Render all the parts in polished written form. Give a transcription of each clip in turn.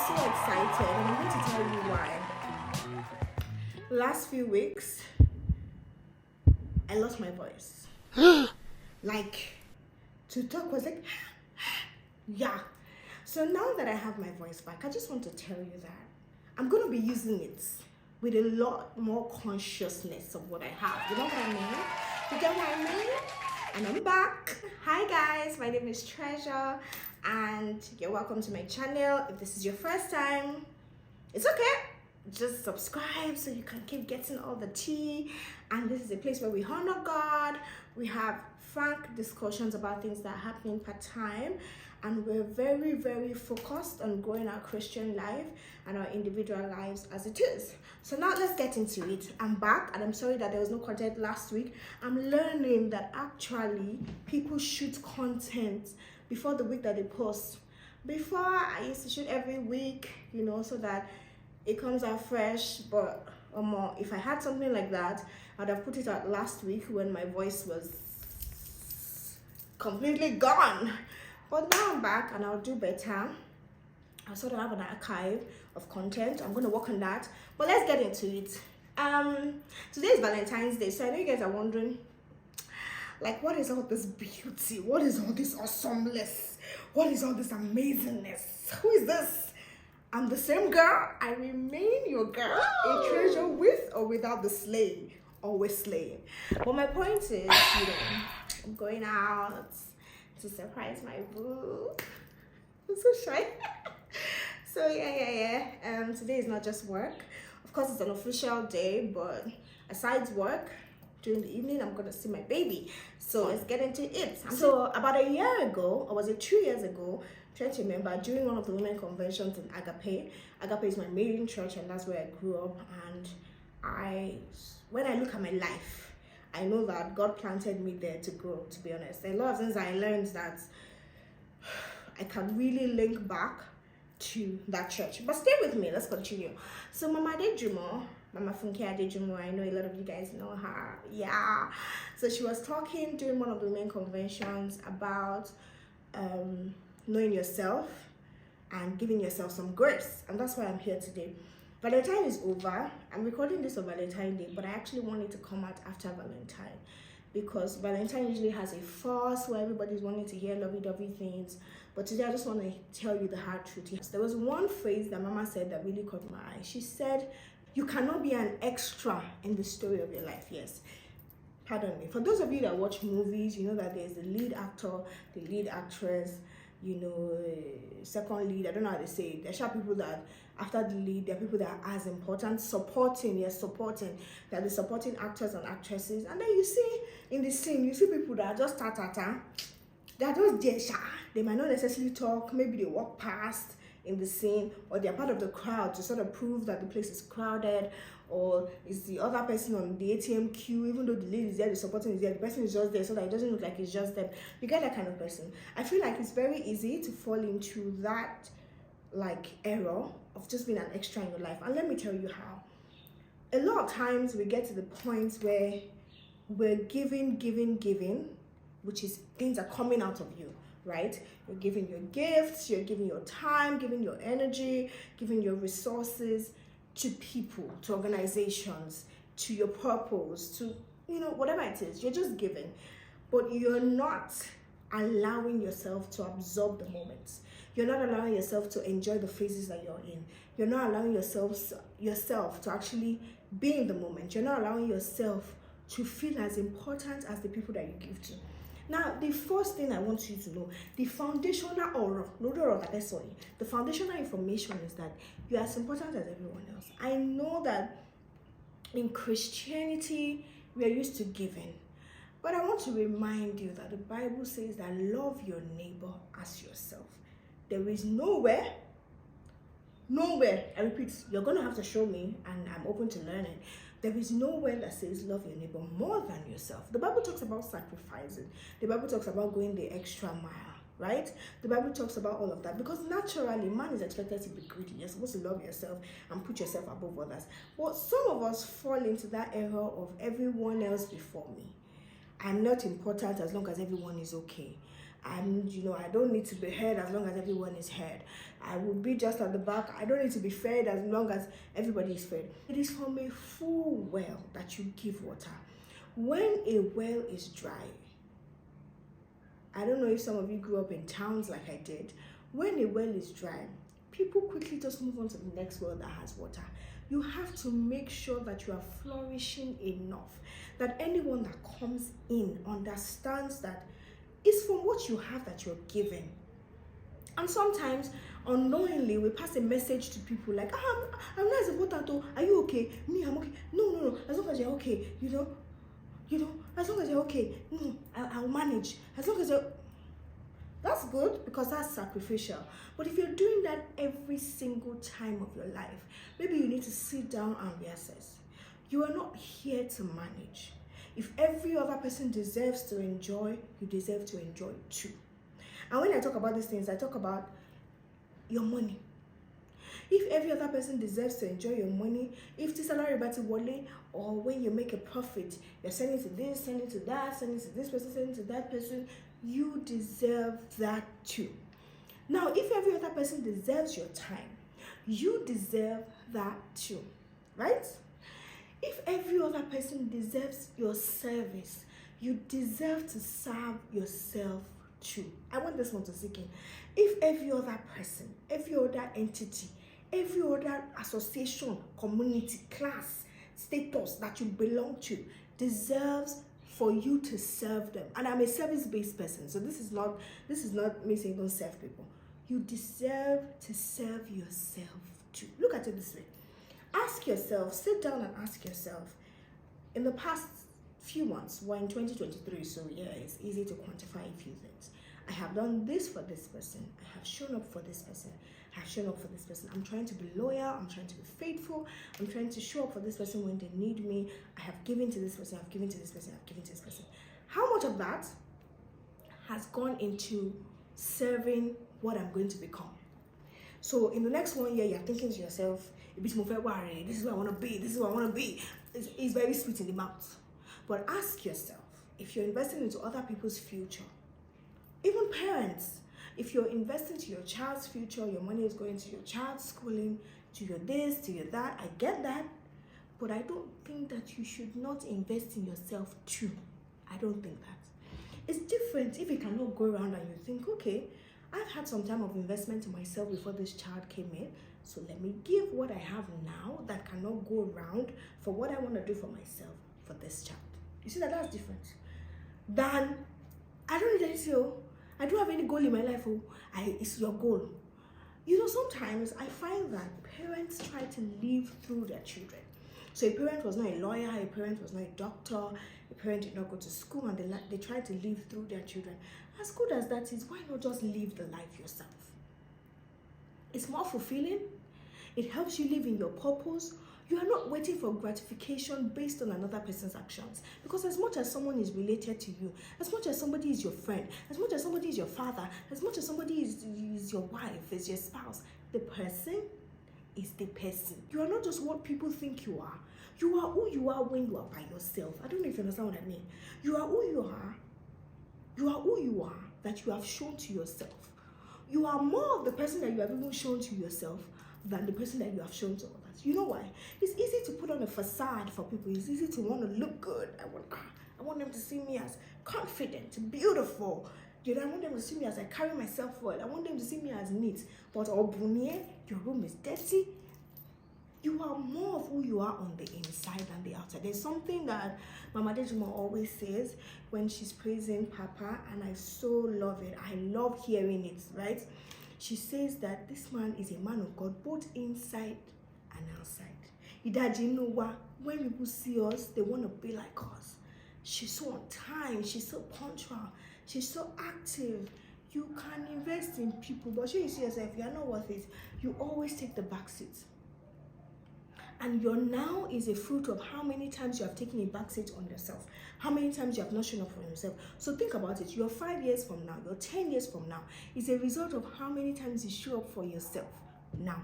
so excited, and I'm going to tell you why. Last few weeks, I lost my voice. Like, to talk was like, yeah. So now that I have my voice back, I just want to tell you that I'm going to be using it with a lot more consciousness of what I have. You know what I mean? You get what I mean? And I'm back. Hi guys, my name is Treasure, and you're welcome to my channel. If this is your first time, it's okay. Just subscribe so you can keep getting all the tea. And this is a place where we honor God. We have frank discussions about things that are happening part time, and we're very, very focused on growing our Christian life and our individual lives as it is. So now let's get into it. I'm back, and I'm sorry that there was no content last week. I'm learning that actually people shoot content before the week that they post. Before, I used to shoot every week, you know, so that it comes out fresh. But if I had something like that, I'd have put it out last week when my voice was completely gone. But now I'm back, and I'll do better. I sort of have an archive of content. I'm going to work on that. But let's get into it. Today is Valentine's Day, so I know you guys are wondering, like, what is all this beauty? What is all this awesomeness? What is all this amazingness? Who is this? I'm the same girl. I remain your girl. A treasure with or without the slay. Always slaying. But my point is, you know, I'm going out to surprise my boo. I'm so shy. So yeah. Today is not just work. Of course, it's an official day, but aside work, during the evening, I'm gonna see my baby. So let's get into it. So about a year ago, or was it 2 years ago, trying to remember, during one of the women conventions in Agape. Agape is my main church, and that's where I grew up. And when I look at my life, I know that God planted me there to grow, to be honest. A lot of things I learned that I can really link back to that church. But stay with me, let's continue. So Mama Adejumo, Mama Funke Adejumo, I know a lot of you guys know her. Yeah. So she was talking during one of the women conventions about knowing yourself and giving yourself some grace. And that's why I'm here today. Valentine is over. I'm recording this on Valentine Day, but I actually want it to come out after Valentine, because Valentine usually has a fuss where everybody's wanting to hear lovey-dovey things. But today I just want to tell you the hard truth. There was one phrase that Mama said that really caught my eye. She said, you cannot be an extra in the story of your life. Yes. Pardon me. For those of you that watch movies, you know that there's the lead actor, the lead actress, you know, second lead. I don't know how to say it. There are people that after the lead, there are people that are as important, supporting. They're the supporting actors and actresses. And then you see in the scene, you see people that are just they are just there. They might not necessarily talk. Maybe they walk past in the scene, or they're part of the crowd to sort of prove that the place is crowded, or is the other person on the ATM queue, even though the lead is there, the supporting is there, the person is just there so that it doesn't look like it's just them. You get that kind of person. I feel like it's very easy to fall into that like error of just being an extra in your life. And let me tell you how. A lot of times we get to the point where we're giving, which is things are coming out of you, right? You're giving your gifts, you're giving your time, giving your energy, giving your resources to people, to organizations, to your purpose, to, you know, whatever it is. You're just giving, but you're not allowing yourself to absorb the moments. You're not allowing yourself to enjoy the phases that you're in. You're not allowing yourself to actually be in the moment. You're not allowing yourself to feel as important as the people that you give to. Now, the first thing I want you to know, the foundational information is that you're as important as everyone else. I know that in Christianity, we are used to giving. But I want to remind you that the Bible says that love your neighbor as yourself. There is nowhere, I repeat, you're going to have to show me, and I'm open to learning. There is nowhere that says love your neighbor more than yourself. The Bible talks about sacrificing. The Bible talks about going the extra mile, right? The Bible talks about all of that, because naturally man is expected to be greedy. You're supposed to love yourself and put yourself above others. But some of us fall into that error of everyone else before me. I'm not important as long as everyone is okay. I don't need to be heard as long as everyone is heard. I will be just at the back. I don't need to be fed as long as everybody is fed. It is from a full well that you give water. When a well is dry, I don't know if some of you grew up in towns like I did. When a well is dry, people quickly just move on to the next well that has water. You have to make sure that you are flourishing enough, that anyone that comes in understands that it's from what you have that you're giving. And sometimes, unknowingly, we pass a message to people like, I'm nice about that though. Are you okay? Me, I'm okay. No. As long as you're okay, as long as you're okay, I'll manage. As long as you're... That's good because that's sacrificial. But if you're doing that every single time of your life, maybe you need to sit down and reassess. You are not here to manage. If every other person deserves to enjoy, you deserve to enjoy too. And when I talk about these things, I talk about your money. If every other person deserves to enjoy your money, if the salary about to wale, or when you make a profit, you're sending to this, sending to that, sending to this person, sending to that person, you deserve that too. Now, if every other person deserves your time, you deserve that too, right? If every other person deserves your service, you deserve to serve yourself too. I want this one to sink in. If every other person, every other entity, every other association, community, class, status that you belong to deserves for you to serve them. And I'm a service-based person, so this is not me saying don't serve people. You deserve to serve yourself too. Look at it this way. Ask yourself, sit down and ask yourself, in the past few months, we're in 2023, so yeah, it's easy to quantify a few things. I have done this for this person. I have shown up for this person. I have shown up for this person. I'm trying to be loyal. I'm trying to be faithful. I'm trying to show up for this person when they need me. I have given to this person. I've given to this person. I've given to this person. How much of that has gone into serving what I'm going to become? So in the next 1 year, you're thinking to yourself, this is where I want to be. This is where I want to be. It's very sweet in the mouth. But ask yourself, if you're investing into other people's future, even parents, if you're investing to your child's future, your money is going to your child's schooling, to your this, to your that, I get that. But I don't think that you should not invest in yourself too. I don't think that. It's different if you cannot go around and you think, okay, I've had some time of investment in myself before this child came in, so let me give what I have now that cannot go around for what I want to do for myself for this child. You see that's different than, I don't need anything. I don't have any goal in my life. It's your goal. Sometimes I find that parents try to live through their children. So a parent was not a lawyer, a parent was not a doctor, a parent did not go to school, and they try to live through their children. As good as that is, why not just live the life yourself? It's more fulfilling. It helps you live in your purpose. You are not waiting for gratification based on another person's actions. Because as much as someone is related to you, as much as somebody is your friend, as much as somebody is your father, as much as somebody is your wife, is your spouse, the person is the person. You are not just what people think you are. You are who you are when you are by yourself. I don't know if you understand what I mean. You are who you are. You are who you are that you have shown to yourself. You are more of the person that you have even shown to yourself than the person that you have shown to others. You know why? It's easy to put on a facade for people. It's easy to want to look good. I want them to see me as confident, beautiful. I want them to see me as I carry myself well. I want them to see me as neat. But Obunye, your room is dirty. You are more of who you are on the inside than the outside. There's something that Mama Dejima always says when she's praising Papa, and I so love it. I love hearing it, right? She says that this man is a man of God, both inside and outside. Idajinuwa, when people see us, they want to be like us. She's so on time, she's so punctual, she's so active. You can invest in people, but you see yourself, you're not worth it. You always take the back seat. And your now is a fruit of how many times you have taken a back seat on yourself, how many times you have not shown up for yourself. So think about it. Your 5 years from now, your 10 years from now is a result of how many times you show up for yourself now.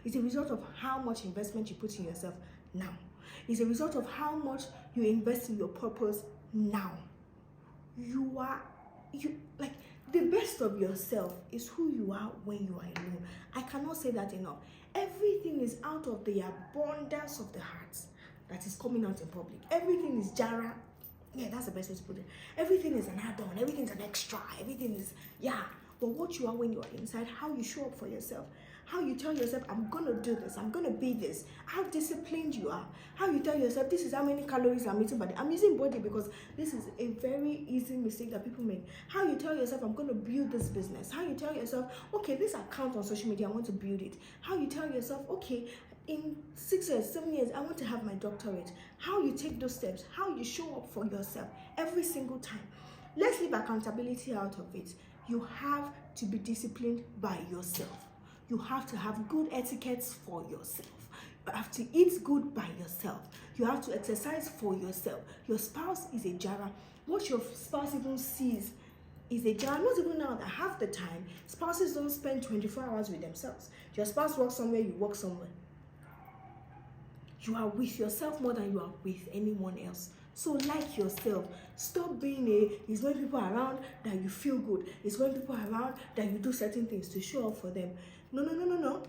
It's a result of how much investment you put in yourself now. It's a result of how much you invest in your purpose now. You are you like the best of yourself is who you are when you are alone. I cannot say that enough. Everything is out of the abundance of the heart that is coming out in public. Everything is Jara. Yeah, that's the best way to put it. Everything is an add-on, everything's an extra, everything is, yeah. But what you are when you are inside, how you show up for yourself, how you tell yourself, I'm gonna do this, I'm gonna be this, how disciplined you are, how you tell yourself, this is how many calories I'm eating, but I'm using body because this is a very easy mistake that people make. How you tell yourself, I'm gonna build this business. How you tell yourself, okay, this account on social media, I want to build it. How you tell yourself, okay, in 6 years, 7 years, I want to have my doctorate. How you take those steps, how you show up for yourself every single time. Let's leave accountability out of it. You have to be disciplined by yourself. You have to have good etiquettes for yourself. You have to eat good by yourself. You have to exercise for yourself. Your spouse is a jara. What your spouse even sees is a jara. Not even now that half the time, spouses don't spend 24 hours with themselves. Your spouse works somewhere, you work somewhere. You are with yourself more than you are with anyone else. So like yourself. Stop being it's when people are around that you feel good. It's when people are around that you do certain things to show up for them. No. No.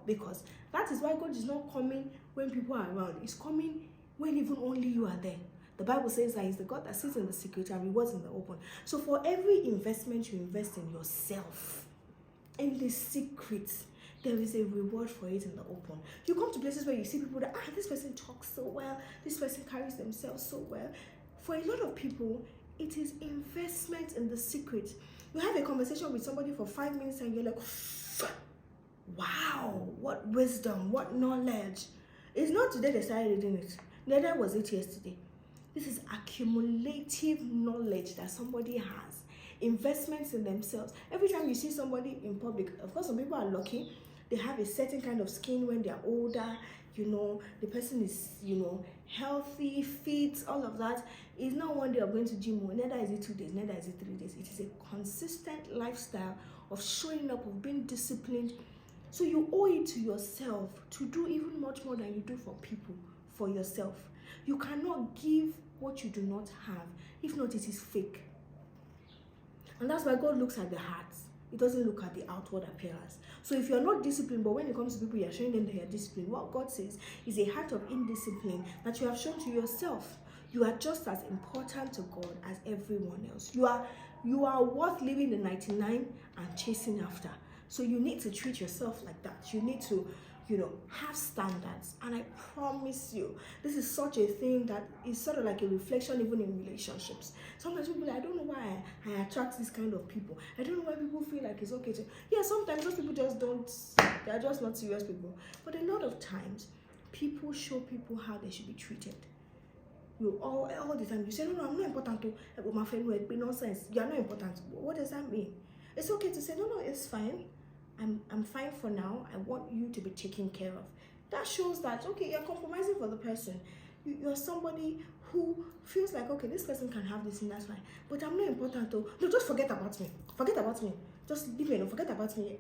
Because that is why God is not coming when people are around. It's coming when even only you are there. The Bible says that He's the God that sits in the secret and rewards in the open. So for every investment you invest in yourself, in the secret, there is a reward for it in the open. You come to places where you see people that, this person talks so well, this person carries themselves so well. For a lot of people, it is investment in the secret. You have a conversation with somebody for 5 minutes and you're like, wow, what wisdom, what knowledge. It's not today they started reading it. Neither was it yesterday. This is accumulative knowledge that somebody has. Investments in themselves. Every time you see somebody in public, of course, some people are lucky. They have a certain kind of skin when they're older. The person is, healthy, fit, all of that. It's not one day of going to gym, neither is it 2 days, neither is it 3 days. It is a consistent lifestyle of showing up, of being disciplined. So you owe it to yourself to do even much more than you do for people, for yourself. You cannot give what you do not have. If not, it is fake. And that's why God looks at the heart. He doesn't look at the outward appearance. So if you're not disciplined, but when it comes to people, you're showing them that you're disciplined, what God says is a heart of indiscipline that you have shown to yourself. You are just as important to God as everyone else. You are worth leaving the 99 and chasing after. So you need to treat yourself like that. You need to, have standards. And I promise you, this is such a thing that is sort of like a reflection even in relationships. Sometimes people I don't know why I attract this kind of people. I don't know why people feel like it's okay to, sometimes those people just don't, they're just not serious people. But a lot of times, people show people how they should be treated. You all the time, you say, no, I'm not important to, my friend will be nonsense. You're not important. What does that mean? It's okay to say, no, it's fine. I'm fine for now. I want you to be taken care of. That shows that, okay, you're compromising for the person. You're somebody who feels like, okay, this person can have this and that's fine. But I'm not important to, no, just forget about me. Forget about me. Just leave me alone. Forget about me.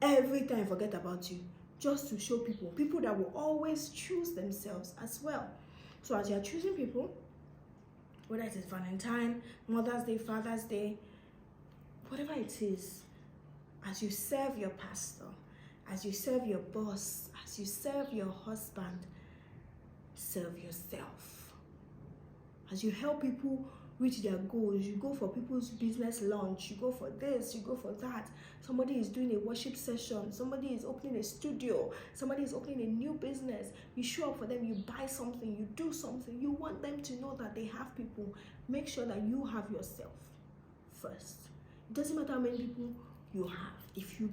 Every time forget about you. Just to show people that will always choose themselves as well. So as you're choosing people, whether it is Valentine, Mother's Day, Father's Day, whatever it is, as you serve your pastor, as you serve your boss, as you serve your husband, serve yourself. As you help people reach their goals, you go for people's business launch, you go for this, you go for that. Somebody is doing a worship session, somebody is opening a studio, somebody is opening a new business. You show up for them, you buy something, you do something. You want them to know that they have people. Make sure that you have yourself first. It doesn't matter how many people you have. If you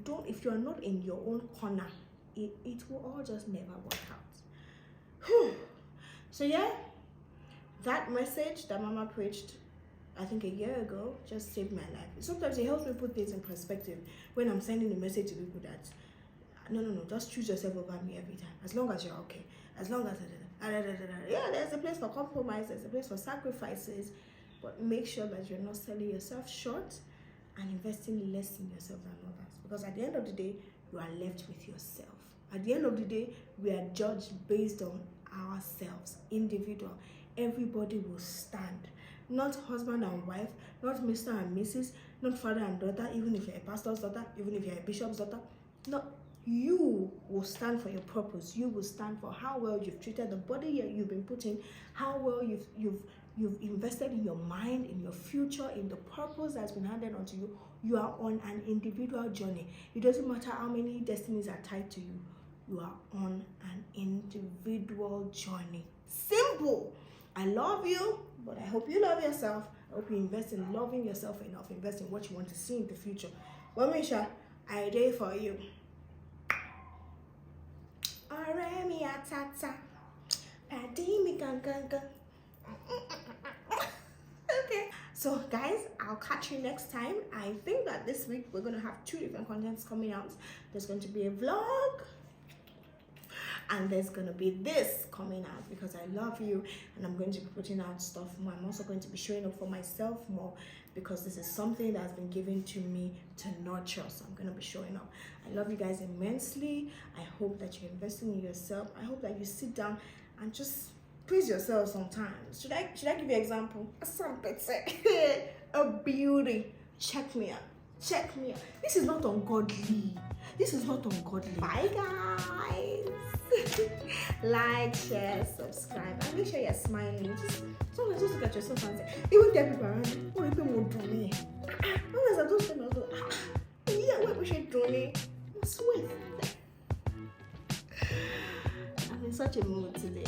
are not in your own corner, it will all just never work out. So that message that Mama preached, I think a year ago, just saved my life. Sometimes it helps me put things in perspective when I'm sending a message to people that, no, just choose yourself over me every time. As long as you're okay. As long as, there's a place for compromise, there's a place for sacrifices, but make sure that you're not selling yourself short and investing less in yourself than others. Because at the end of the day, you are left with yourself. At the end of the day, we are judged based on ourselves, individual. everybody will stand. Not husband and wife, not Mr. and Mrs., not father and daughter, even if you're a pastor's daughter, even if you're a bishop's daughter. No, you will stand for your purpose. You will stand for how well you've treated the body you've been put in, how well you've invested in your mind, in your future, in the purpose that's been handed onto you. You are on an individual journey. It doesn't matter how many destinies are tied to you. You are on an individual journey. Simple. I love you, but I hope you love yourself. I hope you invest in loving yourself enough. Invest in what you want to see in the future. Well, Misha, I did for you. Okay, so guys, I'll catch you next time. I think that this week we're going to have 2 different contents coming out. There's going to be a vlog, and there's going to be this coming out because I love you, and I'm going to be putting out stuff more. I'm also going to be showing up for myself more because this is something that has been given to me to nurture. So I'm going to be showing up. I love you guys immensely. I hope that you're investing in yourself. I hope that you sit down and just praise yourself sometimes. Should I give you an example? A beauty. Check me out. Check me out. This is not ungodly. This is not ungodly. Bye guys. Like, share, subscribe, and make sure you're smiling. Just look at yourself and say, even tell people around you, what people will do me. Always I don't say no. Yeah, what we should do me. Sweet. I'm in such a mood today.